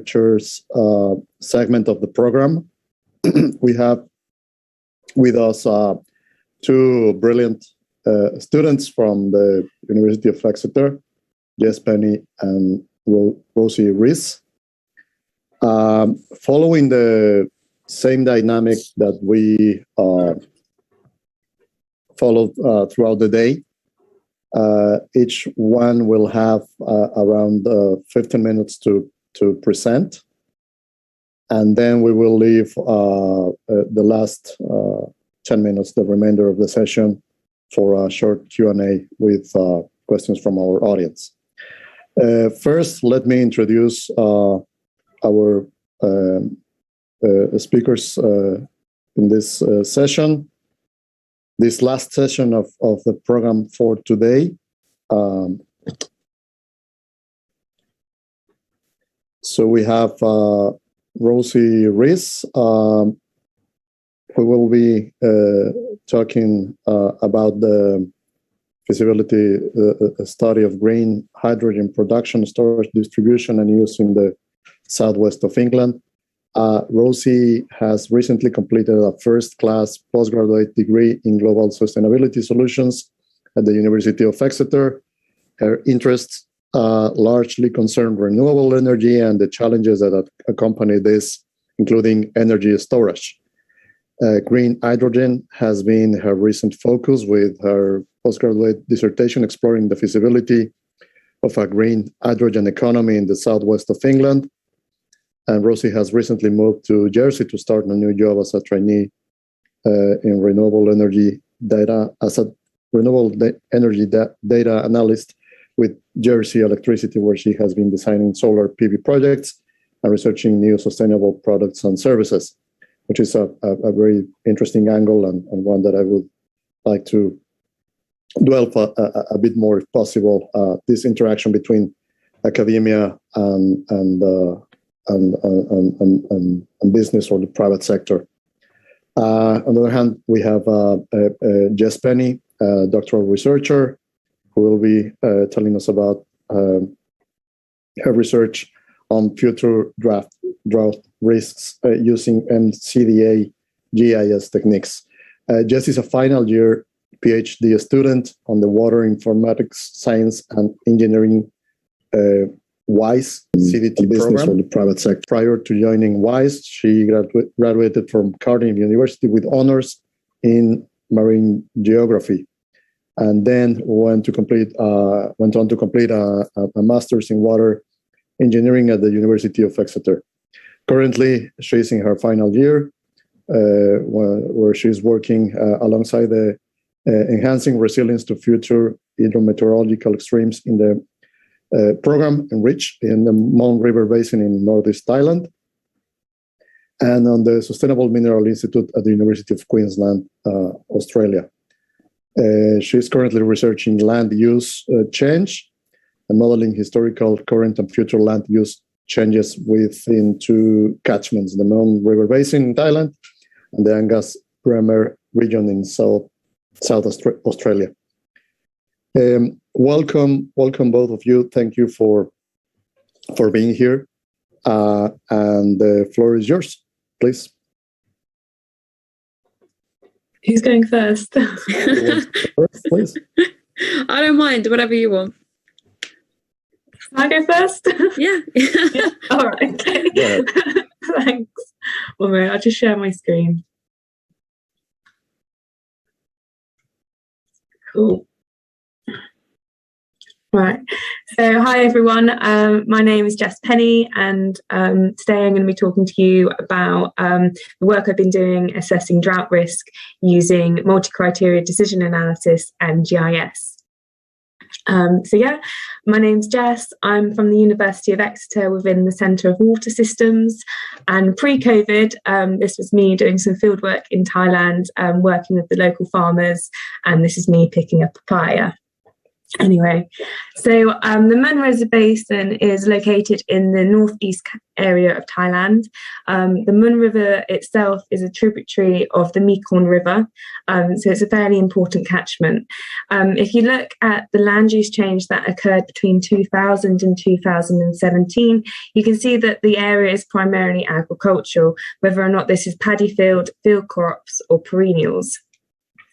researchers segment of the program. We have with us two brilliant students from the University of Exeter, Jess and Rosie Rees. Following the same dynamic that we followed throughout the day, each one will have around 15 minutes to present, and then we will leave the last 10 minutes, the remainder of the session, for a short Q&A with questions from our audience. First, let me introduce our speakers in this session. This last session of the program for today. So we have Rosie Rees, who will be talking about the feasibility study of green hydrogen production, storage, distribution, and use in the southwest of England. Rosie has recently completed a first-class postgraduate degree in global sustainability solutions at the University of Exeter. Her interests largely concern renewable energy and the challenges that accompany this, including energy storage. Green hydrogen has been her recent focus, with her postgraduate dissertation exploring the feasibility of a green hydrogen economy in the southwest of England. And Rosie has recently moved to Jersey to start a new job as a trainee in renewable energy data, data analyst with Jersey Electricity, where she has been designing solar PV projects and researching new sustainable products and services, which is a very interesting angle and one that I would like to dwell a bit more, if possible, this interaction between academia and business or the private sector. On the other hand, we have Jess, a doctoral researcher, who will be telling us about her research on future drought risks using MCDA-GIS techniques. Jess is a final year PhD student on the Water Informatics Science and Engineering WISE CDT business program for the private sector. Prior to joining WISE, she graduated from Cardiff University with honors in marine geography, and then went on to complete a master's in water engineering at the University of Exeter. Currently, she's in her final year, where she's working alongside the enhancing resilience to future hydrometeorological extremes in the program Enrich in the Mon River Basin in Northeast Thailand, and on the Sustainable Mineral Institute at the University of Queensland, Australia. She's currently researching land use change and modeling historical, current, and future land use changes within two catchments, the Mon River Basin in Thailand and the Angas Bremer region in South Australia. Welcome, both of you. Thank you for being here. And the floor is yours, please. Who's going first? First, please. I don't mind, whatever you want. Can I go first? Yeah. Yeah. All right. Yeah. Thanks. One minute, I'll just share my screen. Cool. Right. So, hi everyone. My name is Jess, and today I'm going to be talking to you about the work I've been doing assessing drought risk using multi-criteria decision analysis and GIS. My name's Jess. I'm from the University of Exeter within the Centre of Water Systems, and pre-COVID, this was me doing some field work in Thailand, working with the local farmers, and this is me picking a papaya. Anyway, so the Mun River Basin is located in the northeast area of Thailand. The Mun River itself is a tributary of the Mekong River, so it's a fairly important catchment. If you look at the land use change that occurred between 2000 and 2017, you can see that the area is primarily agricultural, whether or not this is paddy field crops or perennials.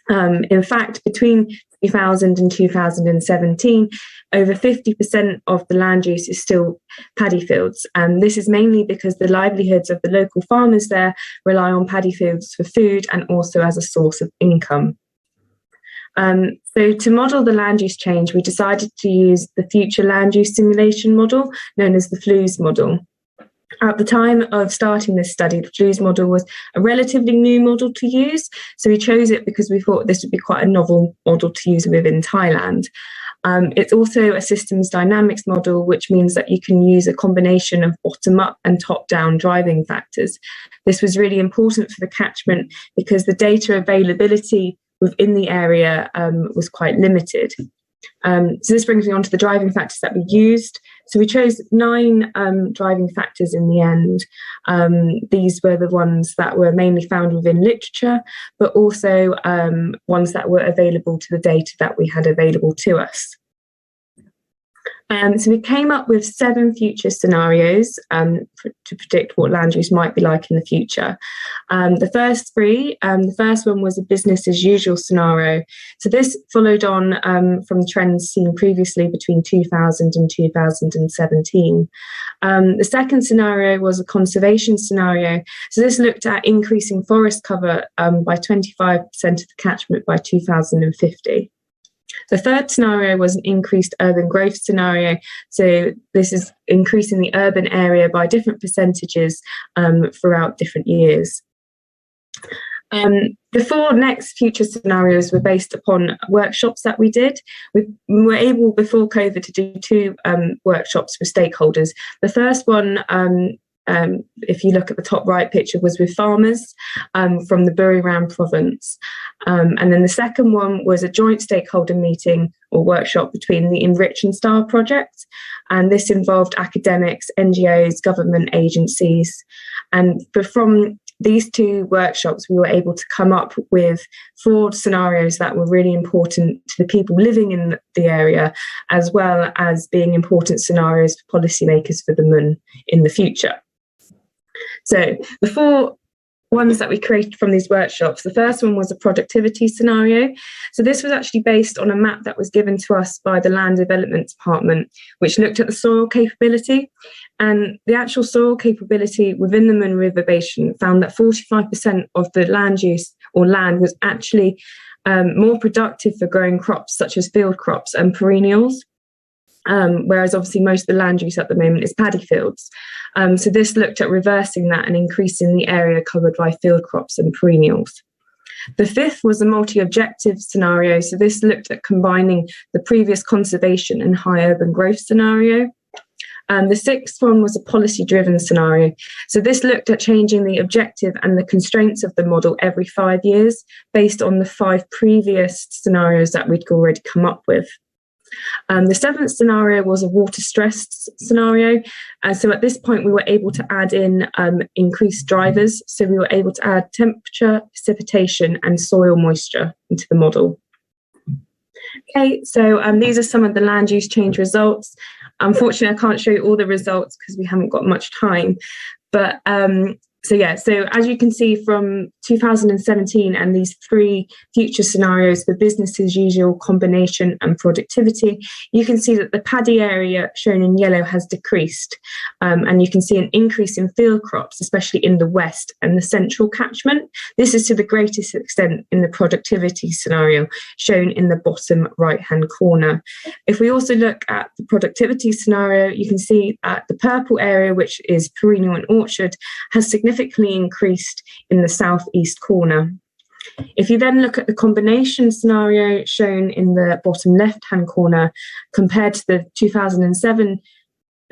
In fact, between 2000 and 2017, over 50% of the land use is still paddy fields. And this is mainly because the livelihoods of the local farmers there rely on paddy fields for food and also as a source of income. So to model the land use change, we decided to use the future land use simulation model known as the FLUES model. At the time of starting this study, the FLUES model was a relatively new model to use. So we chose it because we thought this would be quite a novel model to use within Thailand. It's also a systems dynamics model, which means that you can use a combination of bottom-up and top-down driving factors. This was really important for the catchment because the data availability within the area was quite limited. So this brings me on to the driving factors that we used. So we chose 9 driving factors in the end. These were the ones that were mainly found within literature, but also ones that were available to the data that we had available to us. So we came up with 7 future scenarios to predict what land use might be like in the future. The first 3, the first one was a business as usual scenario. So this followed on from the trends seen previously between 2000 and 2017. The second scenario was a conservation scenario. So this looked at increasing forest cover by 25% of the catchment by 2050. The third scenario was an increased urban growth scenario. So this is increasing the urban area by different percentages throughout different years. The 4 next future scenarios were based upon workshops that we did. We were able before COVID to do 2 workshops with stakeholders. The first one, if you look at the top right picture, was with farmers from the Buriram province. And then the second one was a joint stakeholder meeting or workshop between the Enrich and Star project. And this involved academics, NGOs, government agencies. And from these 2 workshops, we were able to come up with 4 scenarios that were really important to the people living in the area, as well as being important scenarios for policymakers for the Mun in the future. So the 4 ones that we created from these workshops, the first one was a productivity scenario. So this was actually based on a map that was given to us by the Land Development Department, which looked at the soil capability. And the actual soil capability within the Mun River Basin found that 45% of the land use or land was actually more productive for growing crops such as field crops and perennials. Whereas obviously most of the land use at the moment is paddy fields. So this looked at reversing that and increasing the area covered by field crops and perennials. The 5th was a multi-objective scenario. So this looked at combining the previous conservation and high urban growth scenario. The 6th one was a policy-driven scenario. So this looked at changing the objective and the constraints of the model every 5 years based on the 5 previous scenarios that we'd already come up with. The 7th scenario was a water-stressed scenario. So at this point, we were able to add in increased drivers. So we were able to add temperature, precipitation, and soil moisture into the model. Okay, so these are some of the land use change results. Unfortunately, I can't show you all the results because we haven't got much time. But so as you can see from 2017 and these 3 future scenarios for business as usual, combination and productivity, you can see that the paddy area shown in yellow has decreased. And you can see an increase in field crops, especially in the west and the central catchment. This is to the greatest extent in the productivity scenario shown in the bottom right-hand corner. If we also look at the productivity scenario, you can see that the purple area, which is perennial and orchard, has significantly increased in the southeast corner. If you then look at the combination scenario shown in the bottom left-hand corner, compared to the 2007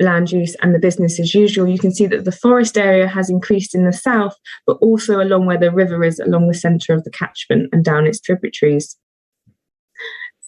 land use and the business as usual, you can see that the forest area has increased in the south, but also along where the river is, along the centre of the catchment and down its tributaries.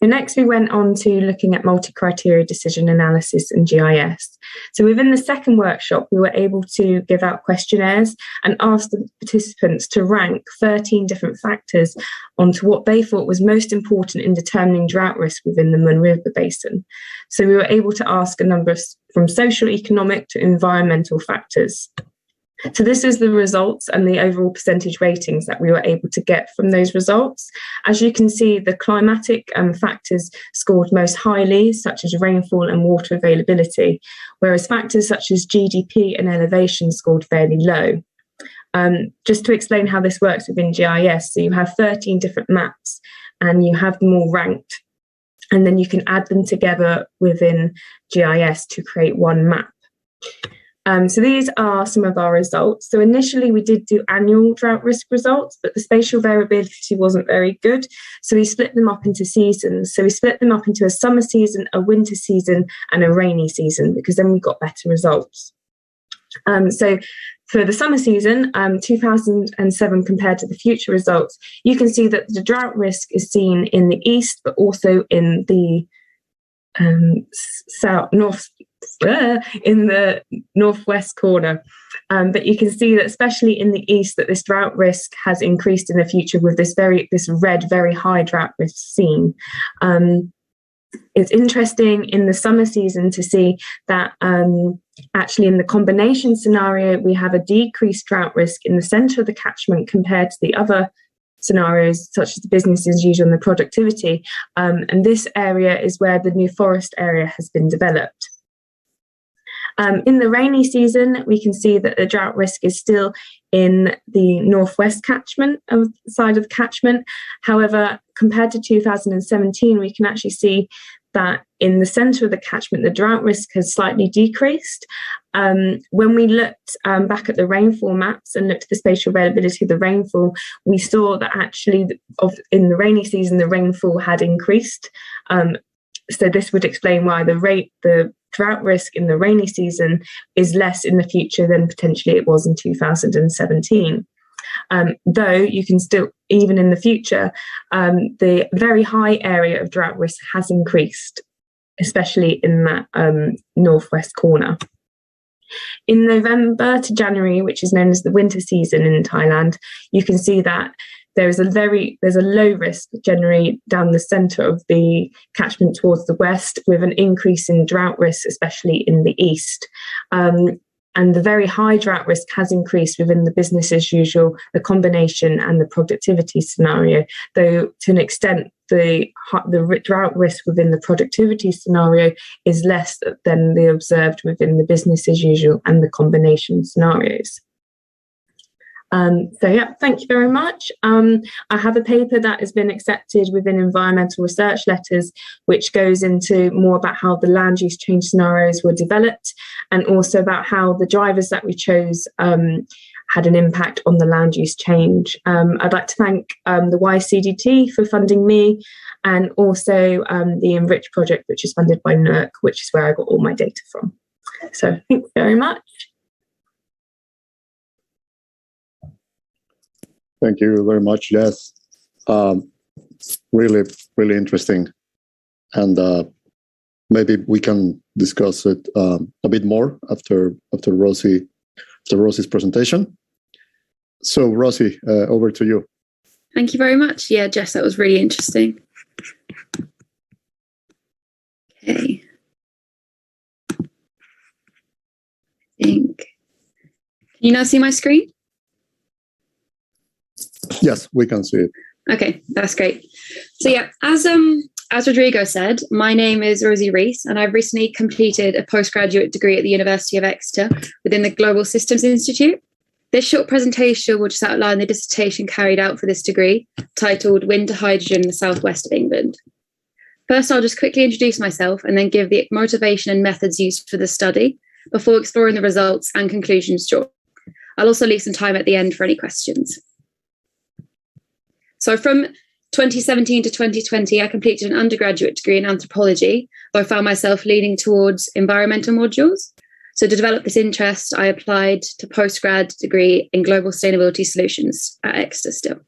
So next we went on to looking at multi-criteria decision analysis and GIS. So within the second workshop, we were able to give out questionnaires and ask the participants to rank 13 different factors onto what they thought was most important in determining drought risk within the Mun River Basin. So we were able to ask a number from social, economic to environmental factors. So this is the results and the overall percentage ratings that we were able to get from those results. As you can see, the climatic factors scored most highly, such as rainfall and water availability, whereas factors such as GDP and elevation scored fairly low. Just to explain how this works within GIS, so you have 13 different maps and you have them all ranked, and then you can add them together within GIS to create one map. So these are some of our results. So initially we did do annual drought risk results, but the spatial variability wasn't very good. So we split them up into seasons. So we split them up into a summer season, a winter season, and a rainy season, because then we got better results. So for the summer season, 2007 compared to the future results, you can see that the drought risk is seen in the east, but also in the in the northwest corner, but you can see that especially in the east that this drought risk has increased in the future with this red very high drought risk seen. It's interesting in the summer season to see that actually in the combination scenario we have a decreased drought risk in the centre of the catchment compared to the other scenarios such as the business as usual and the productivity, and this area is where the new forest area has been developed. In the rainy season, we can see that the drought risk is still in the northwest catchment side of the catchment. However, compared to 2017, we can actually see that in the centre of the catchment, the drought risk has slightly decreased. When we looked back at the rainfall maps and looked at the spatial availability of the rainfall, we saw that actually in the rainy season, the rainfall had increased. So this would explain why the drought risk in the rainy season is less in the future than potentially it was in 2017. Though you can still, even in the future, the very high area of drought risk has increased, especially in that northwest corner. In November to January, which is known as the winter season in Thailand, you can see that there's a low risk generally down the centre of the catchment towards the west, with an increase in drought risk, especially in the east. And the very high drought risk has increased within the business as usual, the combination and the productivity scenario, though to an extent the drought risk within the productivity scenario is less than the observed within the business as usual and the combination scenarios. So yeah, thank you very much. I have a paper that has been accepted within environmental research letters, which goes into more about how the land use change scenarios were developed and also about how the drivers that we chose had an impact on the land use change. I'd like to thank the YCDT for funding me, and also the Enrich project, which is funded by NERC, which is where I got all my data from. So thank you very much. Thank you very much, Jess. Really, really interesting. And maybe we can discuss it a bit more after Rosie's presentation. So Rosie, over to you. Thank you very much. Yeah, Jess, that was really interesting. Okay. Can you now see my screen? Yes, we can see it. Okay, that's great. So yeah, as Rodrigo said, my name is Rosie Rees, and I've recently completed a postgraduate degree at the University of Exeter within the Global Systems Institute. This short presentation will just outline the dissertation carried out for this degree, titled Wind to Hydrogen in the Southwest of England. First, I'll just quickly introduce myself and then give the motivation and methods used for the study before exploring the results and conclusions drawn. I'll also leave some time at the end for any questions. So from 2017 to 2020, I completed an undergraduate degree in anthropology, where I found myself leaning towards environmental modules. So to develop this interest, I applied to postgrad degree in global sustainability solutions at Exeter still.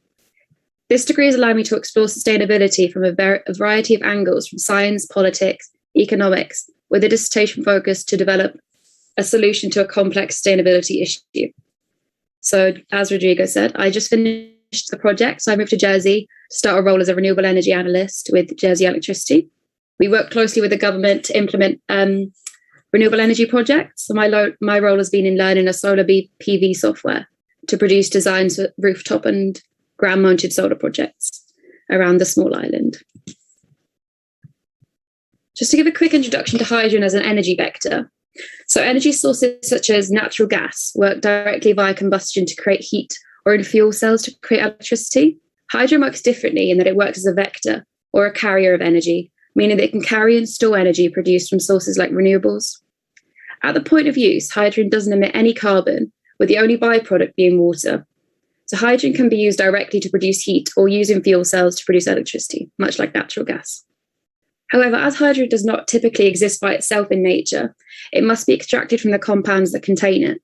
This degree has allowed me to explore sustainability from a variety of angles, from science, politics, economics, with a dissertation focus to develop a solution to a complex sustainability issue. So, as Rodrigo said, I just finished the project, so I moved to Jersey to start a role as a renewable energy analyst with Jersey Electricity. We work closely with the government to implement renewable energy projects. So my role has been in learning a solar PV software to produce designs for rooftop and ground-mounted solar projects around the small island. Just to give a quick introduction to hydrogen as an energy vector. So energy sources such as natural gas work directly via combustion to create heat, or in fuel cells to create electricity. Hydrogen works differently in that it works as a vector or a carrier of energy, meaning that it can carry and store energy produced from sources like renewables. At the point of use, hydrogen doesn't emit any carbon, with the only byproduct being water. So hydrogen can be used directly to produce heat or used in fuel cells to produce electricity, much like natural gas. However, as hydrogen does not typically exist by itself in nature, it must be extracted from the compounds that contain it.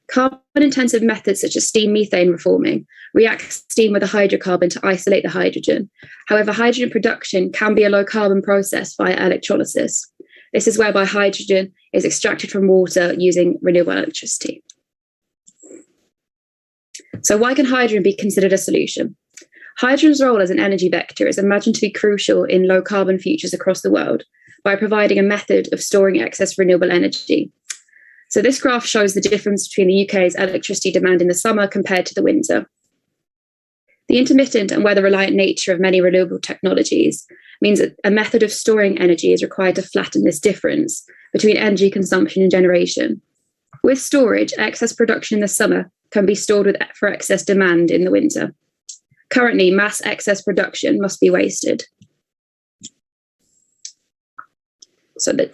Carbon-intensive methods such as steam methane reforming react steam with a hydrocarbon to isolate the hydrogen. However, hydrogen production can be a low-carbon process via electrolysis. This is whereby hydrogen is extracted from water using renewable electricity. So why can hydrogen be considered a solution? Hydrogen's role as an energy vector is imagined to be crucial in low-carbon futures across the world by providing a method of storing excess renewable energy. So this graph shows the difference between the UK's electricity demand in the summer compared to the winter. The intermittent and weather-reliant nature of many renewable technologies means that a method of storing energy is required to flatten this difference between energy consumption and generation. With storage, excess production in the summer can be stored for excess demand in the winter. Currently, mass excess production must be wasted. So the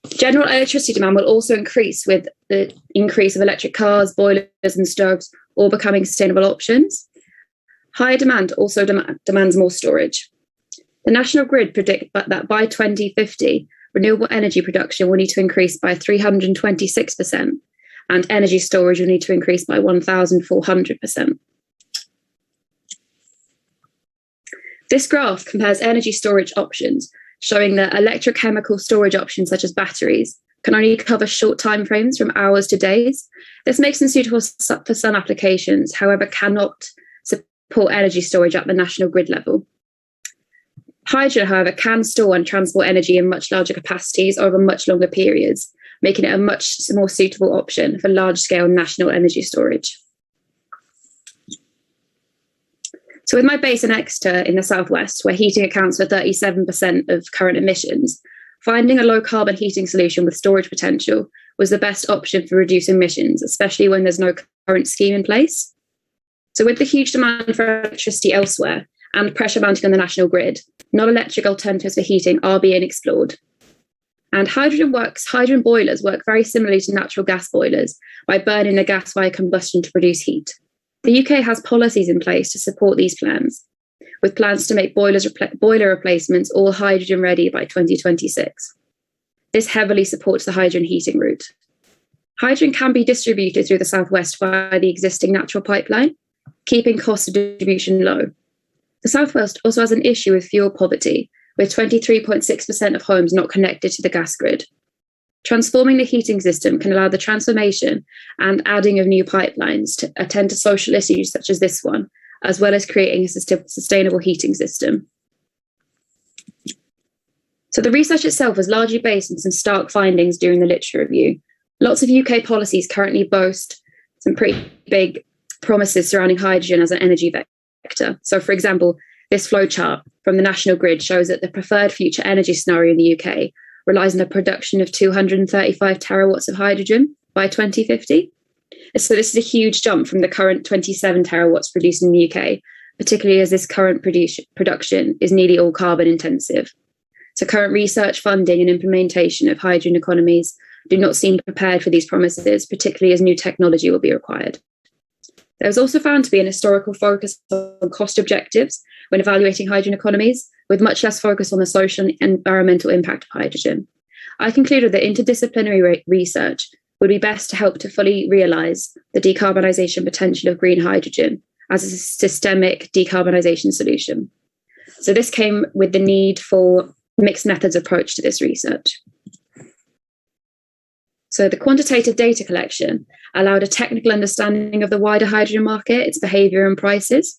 general electricity demand will also increase with the increase of electric cars, boilers and stoves, all becoming sustainable options. Higher demand also demands more storage. The National Grid predict that by 2050, renewable energy production will need to increase by 326%, and energy storage will need to increase by 1,400%. This graph compares energy storage options, showing that electrochemical storage options such as batteries can only cover short timeframes from hours to days. This makes them suitable for some applications, however, cannot support energy storage at the national grid level. Hydrogen, however, can store and transport energy in much larger capacities over much longer periods, making it a much more suitable option for large-scale national energy storage. So with my base in Exeter in the southwest, where heating accounts for 37% of current emissions, finding a low-carbon heating solution with storage potential was the best option for reducing emissions, especially when there's no current scheme in place. So with the huge demand for electricity elsewhere and pressure mounting on the national grid, non-electric alternatives for heating are being explored. And hydrogen boilers work very similarly to natural gas boilers by burning the gas via combustion to produce heat. The UK has policies in place to support these plans, with plans to make boiler replacements all hydrogen ready by 2026. This heavily supports the hydrogen heating route. Hydrogen can be distributed through the southwest via the existing natural pipeline, keeping cost of distribution low. The southwest also has an issue with fuel poverty, with 23.6% of homes not connected to the gas grid. Transforming the heating system can allow the transformation and adding of new pipelines to attend to social issues such as this one, as well as creating a sustainable heating system. So the research itself was largely based on some stark findings during the literature review. Lots of UK policies currently boast some pretty big promises surrounding hydrogen as an energy vector. So for example, this flowchart from the national grid shows that the preferred future energy scenario in the UK relies on the production of 235 terawatts of hydrogen by 2050. So this is a huge jump from the current 27 terawatts produced in the UK, particularly as this current production is nearly all carbon intensive. So current research, funding and implementation of hydrogen economies do not seem prepared for these promises, particularly as new technology will be required. There was also found to be an historical focus on cost objectives when evaluating hydrogen economies, with much less focus on the social and environmental impact of hydrogen. I concluded that interdisciplinary research would be best to help to fully realise the decarbonisation potential of green hydrogen as a systemic decarbonisation solution. So this came with the need for mixed methods approach to this research. So the quantitative data collection allowed a technical understanding of the wider hydrogen market, its behaviour and prices.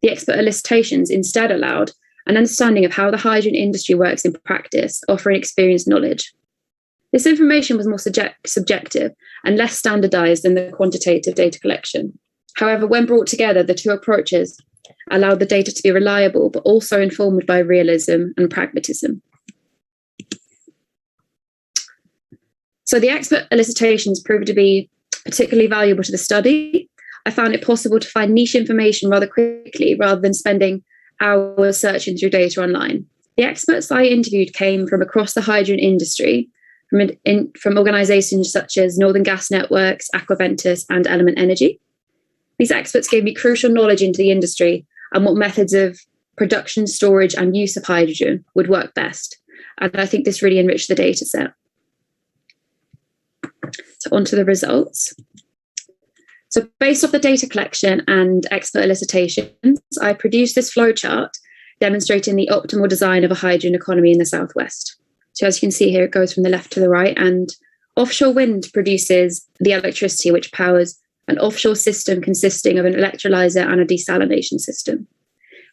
The expert elicitations instead allowed an understanding of how the hydrogen industry works in practice, offering experienced knowledge. This information was more subjective and less standardised than the quantitative data collection. However, when brought together, the two approaches allowed the data to be reliable, but also informed by realism and pragmatism. So the expert elicitations proved to be particularly valuable to the study. I found it possible to find niche information rather quickly, rather than spending hours searching through data online. The experts I interviewed came from across the hydrogen industry, from organisations such as Northern Gas Networks, Aquaventus, and Element Energy. These experts gave me crucial knowledge into the industry and what methods of production, storage, and use of hydrogen would work best. And I think this really enriched the data set. So on to the results. So based off the data collection and expert elicitations, I produced this flowchart demonstrating the optimal design of a hydrogen economy in the Southwest. So as you can see here, it goes from the left to the right, and offshore wind produces the electricity which powers an offshore system consisting of an electrolyzer and a desalination system.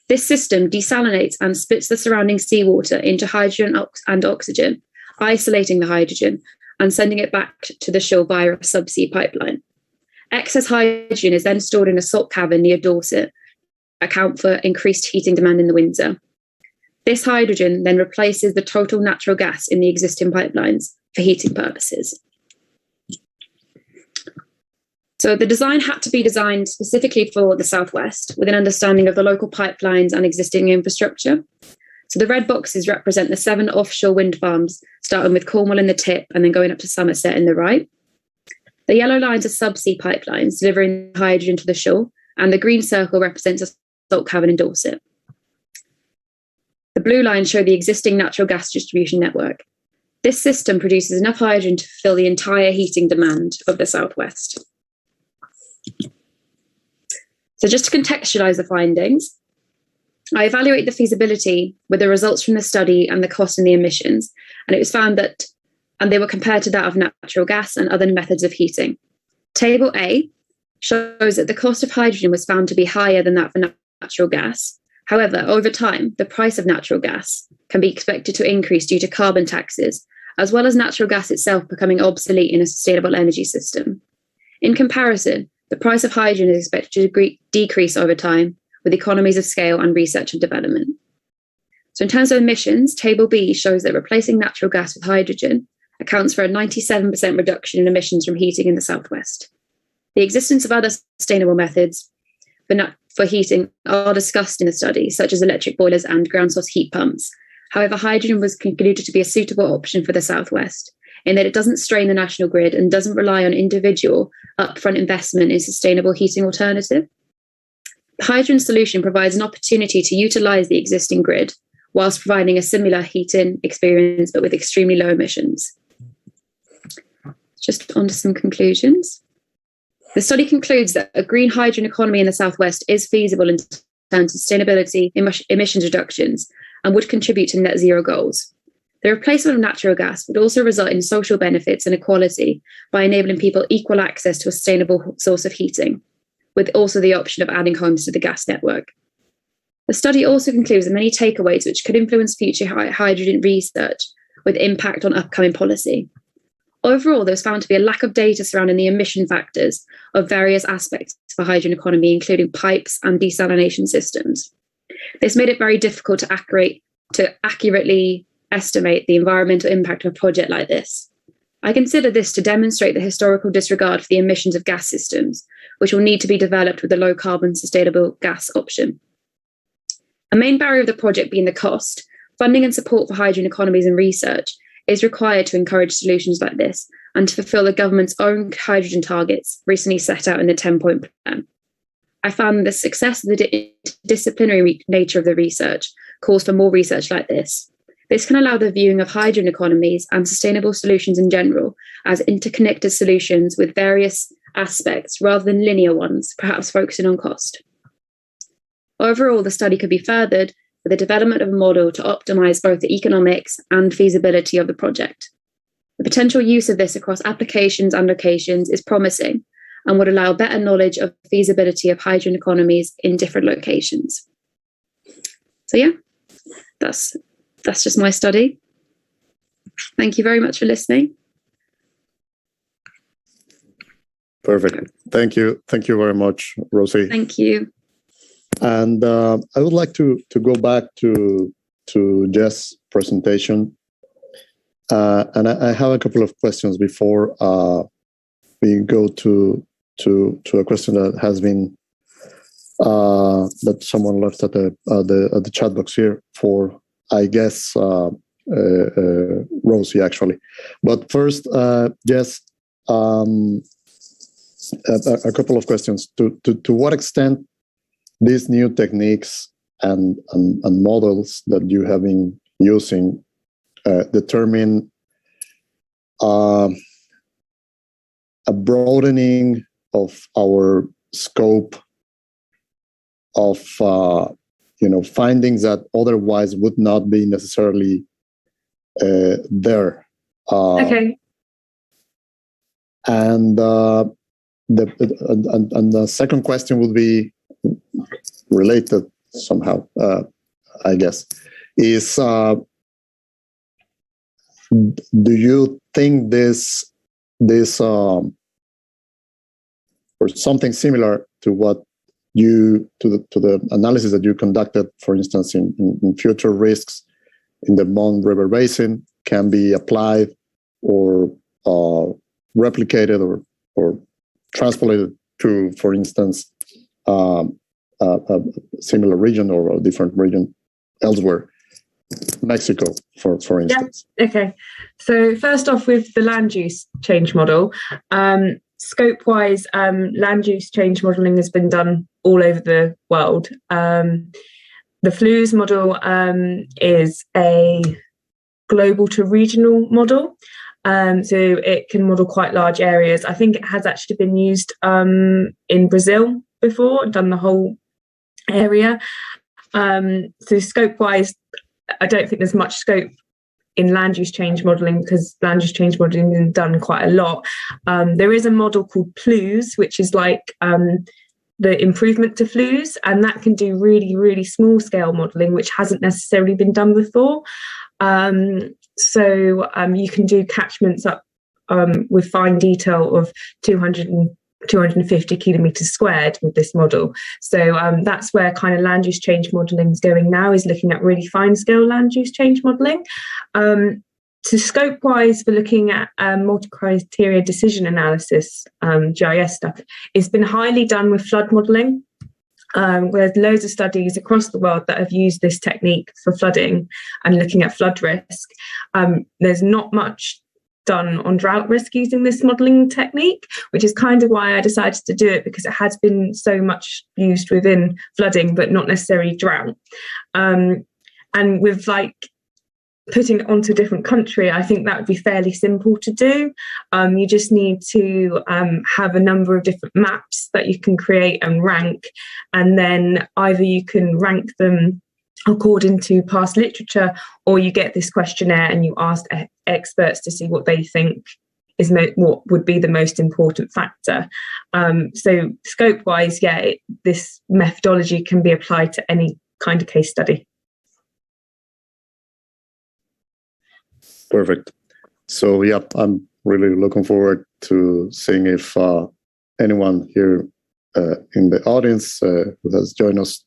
This system desalinates and splits the surrounding seawater into hydrogen and oxygen, isolating the hydrogen and sending it back to the shore via a subsea pipeline. Excess hydrogen is then stored in a salt cavern near Dorset, account for increased heating demand in the Windsor. This hydrogen then replaces the total natural gas in the existing pipelines for heating purposes. So the design had to be designed specifically for the Southwest with an understanding of the local pipelines and existing infrastructure. So the red boxes represent the 7 offshore wind farms, starting with Cornwall in the tip and then going up to Somerset in the right. The yellow lines are subsea pipelines delivering hydrogen to the shore, and the green circle represents a salt cavern in Dorset. The blue lines show the existing natural gas distribution network. This system produces enough hydrogen to fill the entire heating demand of the Southwest. So just to contextualise the findings, I evaluated the feasibility with the results from the study and the cost and the emissions, and it was found that, and they were compared to that of natural gas and other methods of heating. Table A shows that the cost of hydrogen was found to be higher than that for natural gas. However, over time, the price of natural gas can be expected to increase due to carbon taxes, as well as natural gas itself becoming obsolete in a sustainable energy system. In comparison, the price of hydrogen is expected to decrease over time with economies of scale and research and development. So in terms of emissions, Table B shows that replacing natural gas with hydrogen accounts for a 97% reduction in emissions from heating in the Southwest. The existence of other sustainable methods for heating are discussed in the study, such as electric boilers and ground source heat pumps. However, hydrogen was concluded to be a suitable option for the Southwest, in that it doesn't strain the national grid and doesn't rely on individual upfront investment in sustainable heating alternative. The hydrogen solution provides an opportunity to utilise the existing grid whilst providing a similar heating experience but with extremely low emissions. Just on to some conclusions. The study concludes that a green hydrogen economy in the Southwest is feasible in terms of sustainability, emissions reductions, and would contribute to net zero goals. The replacement of natural gas would also result in social benefits and equality by enabling people equal access to a sustainable source of heating, with also the option of adding homes to the gas network. The study also concludes that many takeaways which could influence future hydrogen research with impact on upcoming policy. Overall, there was found to be a lack of data surrounding the emission factors of various aspects of a hydrogen economy, including pipes and desalination systems. This made it very difficult to accurately estimate the environmental impact of a project like this. I consider this to demonstrate the historical disregard for the emissions of gas systems, which will need to be developed with a low carbon sustainable gas option. A main barrier of the project being the cost, funding and support for hydrogen economies and research is required to encourage solutions like this and to fulfil the government's own hydrogen targets recently set out in the 10-point plan. I found the success of the disciplinary nature of the research calls for more research like this. This can allow the viewing of hydrogen economies and sustainable solutions in general as interconnected solutions with various aspects rather than linear ones, perhaps focusing on cost. Overall, the study could be furthered with the development of a model to optimize both the economics and feasibility of the project. The potential use of this across applications and locations is promising and would allow better knowledge of feasibility of hydrogen economies in different locations. So yeah, that's just my study. Thank you very much for listening. Perfect. Thank you. Thank you very much, Rosie. Thank you. And I would like to go back to Jess' presentation. And I have a couple of questions before we go to a question that has been that someone left at the chat box here for, I guess, Rosie actually. But first, Jess, a couple of questions. To what extent these new techniques and models that you have been using determine a broadening of our scope of findings that otherwise would not be necessarily there. Okay. And the second question would be related somehow, I guess, is do you think this or something similar to what to the analysis that you conducted, for instance, in future risks in the Mon River Basin, can be applied or replicated or transpolated to, for instance, a similar region or a different region elsewhere, Mexico, for instance? Yeah. Okay. So first off, with the land use change model, scope-wise, land use change modelling has been done all over the world. The FLUES model is a global to regional model. So it can model quite large areas. I think it has actually been used in Brazil before, done the whole area. So scope-wise, I don't think there's much scope in land use change modelling because land use change modelling has been done quite a lot. There is a model called PLUES, which is like the improvement to FLUES, and that can do really, really small scale modelling, which hasn't necessarily been done before. So you can do catchments up with fine detail of 250 kilometres squared with this model. So that's where kind of land use change modelling is going now, is looking at really fine scale land use change modelling. So scope wise, for looking at multi-criteria decision analysis, GIS stuff, it's been highly done with flood modelling. There's loads of studies across the world that have used this technique for flooding and looking at flood risk. There's not much done on drought risk using this modelling technique, which is kind of why I decided to do it, because it has been so much used within flooding, but not necessarily drought. And with like putting it onto a different country, I think that would be fairly simple to do. You just need to have a number of different maps that you can create and rank, and then either you can rank them according to past literature, or you get this questionnaire and you ask experts to see what they think is what would be the most important factor. So scope-wise, yeah, this methodology can be applied to any kind of case study. Perfect. So, yeah, I'm really looking forward to seeing if anyone here in the audience who has joined us,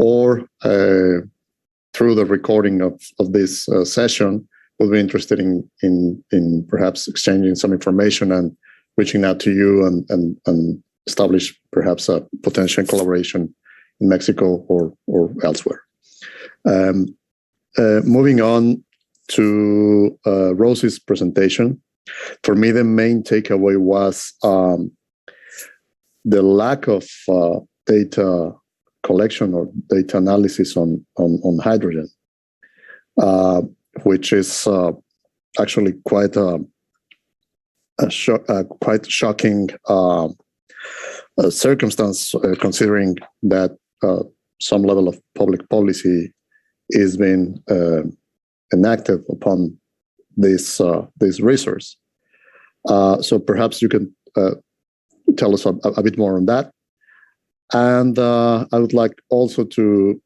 or through the recording of this session, will be interested in perhaps exchanging some information and reaching out to you and establish perhaps a potential collaboration in Mexico or elsewhere. Moving on to Rosie's presentation, for me the main takeaway was the lack of data collection or data analysis on hydrogen, which is actually quite quite shocking circumstance, considering that some level of public policy is being enacted upon this resource. So perhaps you can tell us a bit more on that. And I would like also to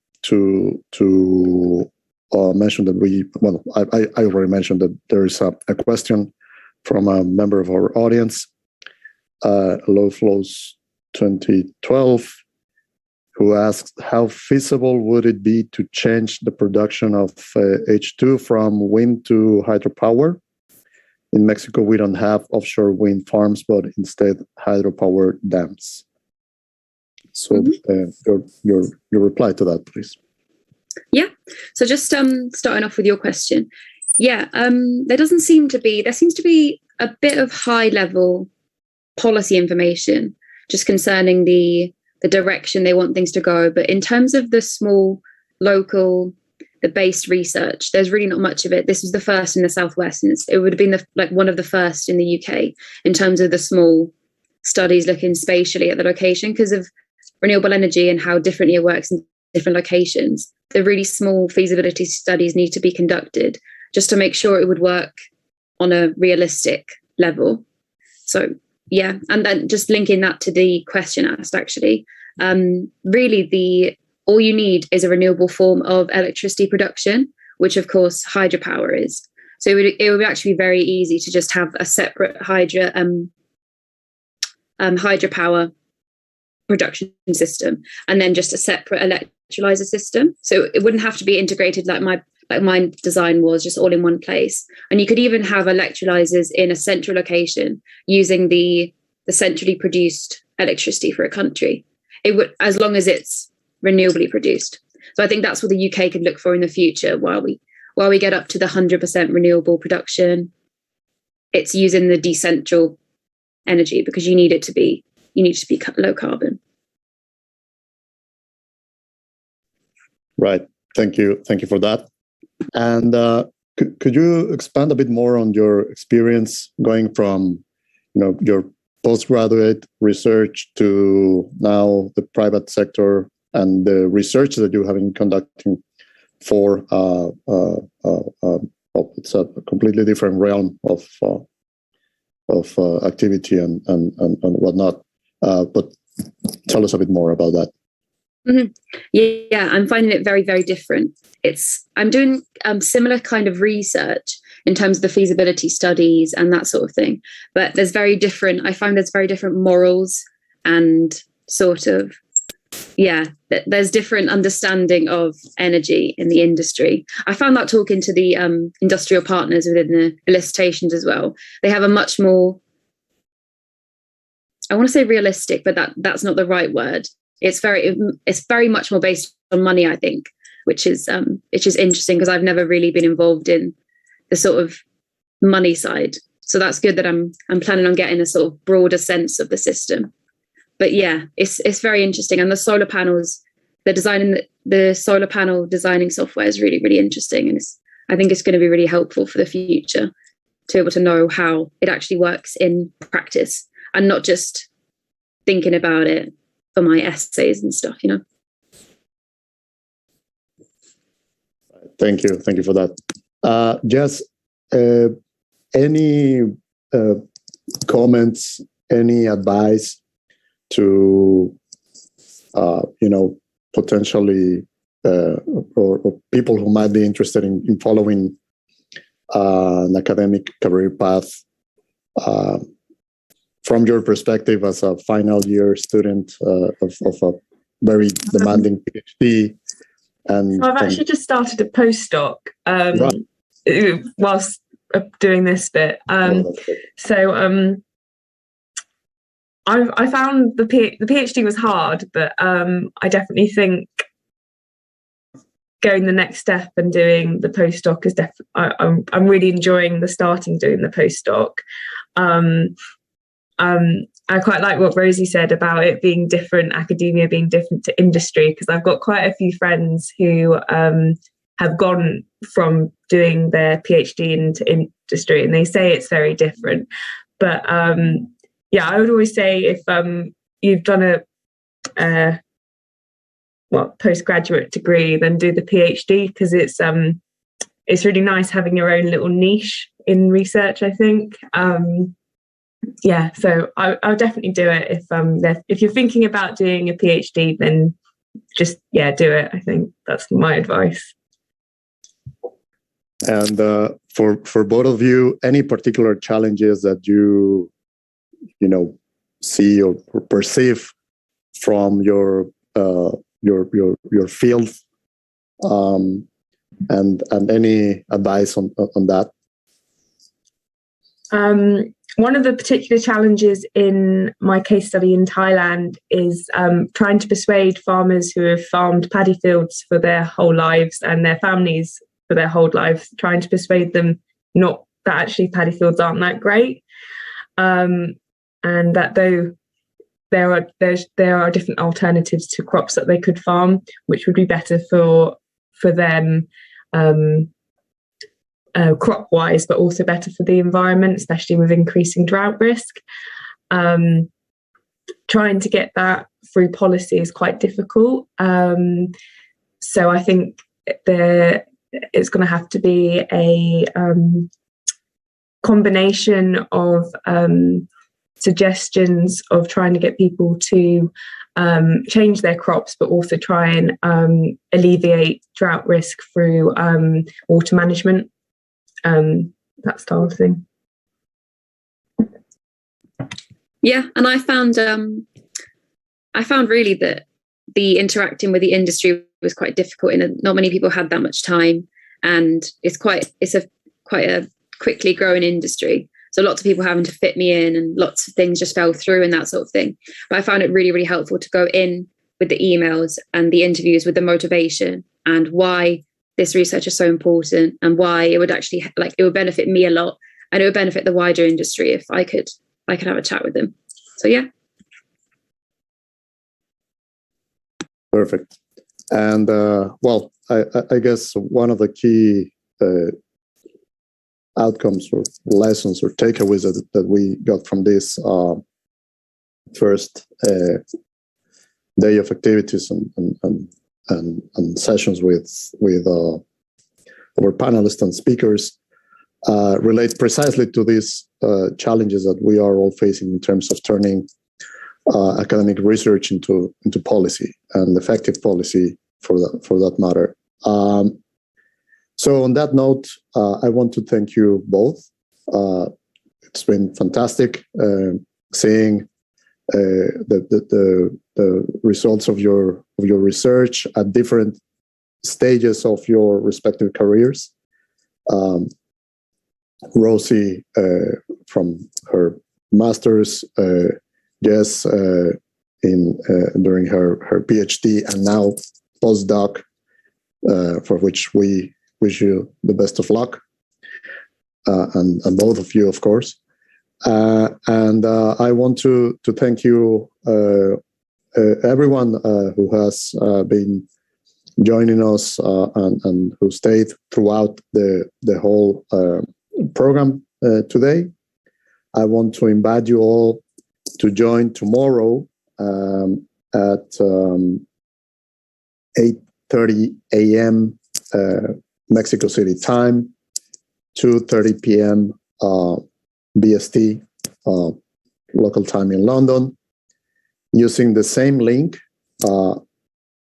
mention that I already mentioned that there is a question from a member of our audience, Low Flows 2012, who asks, how feasible would it be to change the production of H2 from wind to hydropower? In Mexico, we don't have offshore wind farms, but instead hydropower dams. So your reply to that, please. Yeah. So just starting off with your question. Yeah, there seems to be a bit of high level policy information just concerning the direction they want things to go. But in terms of the small, local, the based research, there's really not much of it. This was the first in the Southwest, and it would have been one of the first in the UK in terms of the small studies looking spatially at the location, because of renewable energy and how differently it works in different locations. The really small feasibility studies need to be conducted just to make sure it would work on a realistic level. So yeah, and then just linking that to the question asked, actually, really all you need is a renewable form of electricity production, which of course hydropower is. So it would actually be very easy to just have a separate hydropower production system, and then just a separate electrolyzer system. So it wouldn't have to be integrated like my design was, just all in one place. And you could even have electrolyzers in a central location using the centrally produced electricity for a country. It would, as long as it's renewably produced. So I think that's what the UK could look for in the future. While we get up to the 100% renewable production, it's using the decentral energy, because you need to be low carbon. Right. Thank you for that. And could you expand a bit more on your experience going from, your postgraduate research to now the private sector and the research that you have been conducting for it's a completely different realm of activity and whatnot. But tell us a bit more about that. Mm-hmm. Yeah, I'm finding it very, very different. I'm doing similar kind of research in terms of the feasibility studies and that sort of thing, but there's very different morals and sort of, there's different understanding of energy in the industry. I found that talking to the industrial partners within the elicitations as well. They have a much more, I want to say realistic, but that's not the right word. It's very much more based on money, I think, which is interesting, because I've never really been involved in the sort of money side. So that's good that I'm planning on getting a sort of broader sense of the system. But yeah, it's very interesting. And the solar panels, the solar panel designing software is really, really interesting. And I think it's going to be really helpful for the future to be able to know how it actually works in practice, and not just thinking about it for my essays and stuff, Thank you for that. Jess, any comments, any advice to potentially or people who might be interested in following an academic career path from your perspective as a final year student of a very demanding PhD? And so I've actually just started a postdoc whilst doing this bit. So I found the PhD was hard, but I definitely think going the next step and doing the postdoc is I'm really enjoying doing the postdoc. I quite like what Rosie said about it being different, academia being different to industry, because I've got quite a few friends who have gone from doing their PhD into industry, and they say it's very different. But I would always say if you've done postgraduate degree than do the PhD, because it's really nice having your own little niche in research, I think. So I'll definitely do it. If you're thinking about doing a PhD, then just do it. I think that's my advice. And for both of you, any particular challenges that you see or perceive from your field, and any advice on that? One of the particular challenges in my case study in Thailand is trying to persuade farmers who have farmed paddy fields for their whole lives and their families for their whole lives, trying to persuade them that actually paddy fields aren't that great, and that though there are different alternatives to crops that they could farm, which would be better for them crop-wise, but also better for the environment, especially with increasing drought risk. Trying to get that through policy is quite difficult. So I think it's going to have to be a combination of suggestions of trying to get people to change their crops, but also try and alleviate drought risk through water management, that style of thing. Yeah, and I found really that the interacting with the industry was quite difficult, and not many people had that much time, and it's quite a quickly growing industry. So lots of people having to fit me in, and lots of things just fell through and that sort of thing. But I found it really, really helpful to go in with the emails and the interviews with the motivation and why this research is so important, and why it would actually it would benefit me a lot, and it would benefit the wider industry if I could have a chat with them. So yeah. Perfect. And I guess one of the key outcomes or lessons or takeaways that we got from this first day of activities and sessions with our panelists and speakers relates precisely to these challenges that we are all facing in terms of turning academic research into policy, and effective policy for that matter. So on that note, I want to thank you both. It's been fantastic seeing the results of your research at different stages of your respective careers. Rosie from her master's, Jess during her PhD, and now postdoc, for which we wish you the best of luck, and both of you, of course. And I want to thank you, everyone who has been joining us and who stayed throughout the whole program today. I want to invite you all to join tomorrow at 8:30 a.m. Mexico City time, 2:30 p.m. BST, local time in London, using the same link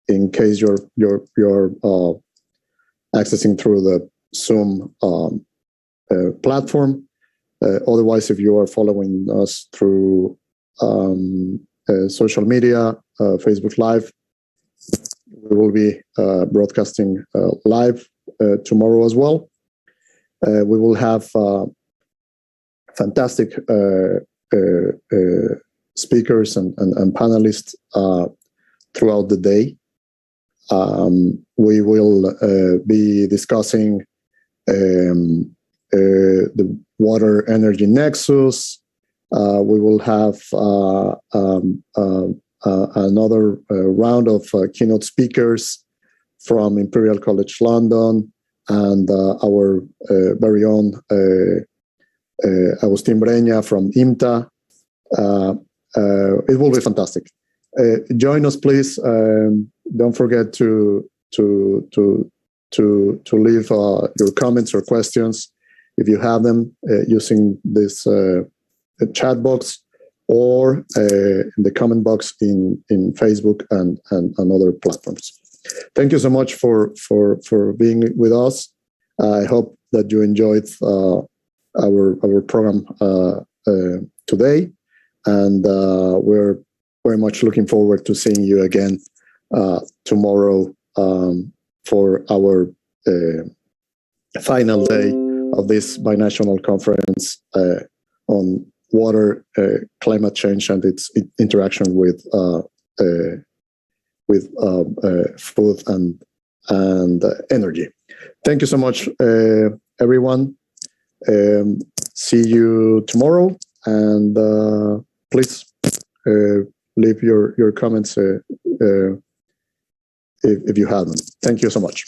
in case you're accessing through the Zoom platform. Otherwise, if you are following us through social media, Facebook Live, we will be broadcasting live tomorrow as well. We will have fantastic speakers and panelists throughout the day. We will be discussing the water energy nexus. We will have another round of keynote speakers from Imperial College London and our very own Agustín Breña from IMTA. It will be fantastic. Join us, please. Don't forget to leave your comments or questions if you have them using this chat box or in the comment box in Facebook and other platforms. Thank you so much for being with us. I hope that you enjoyed our program today, and we're very much looking forward to seeing you again tomorrow for our final day of this binational conference on water, climate change, and its interaction with food and energy. Thank you so much, everyone. See you tomorrow, and please leave your comments if you have them. Thank you so much.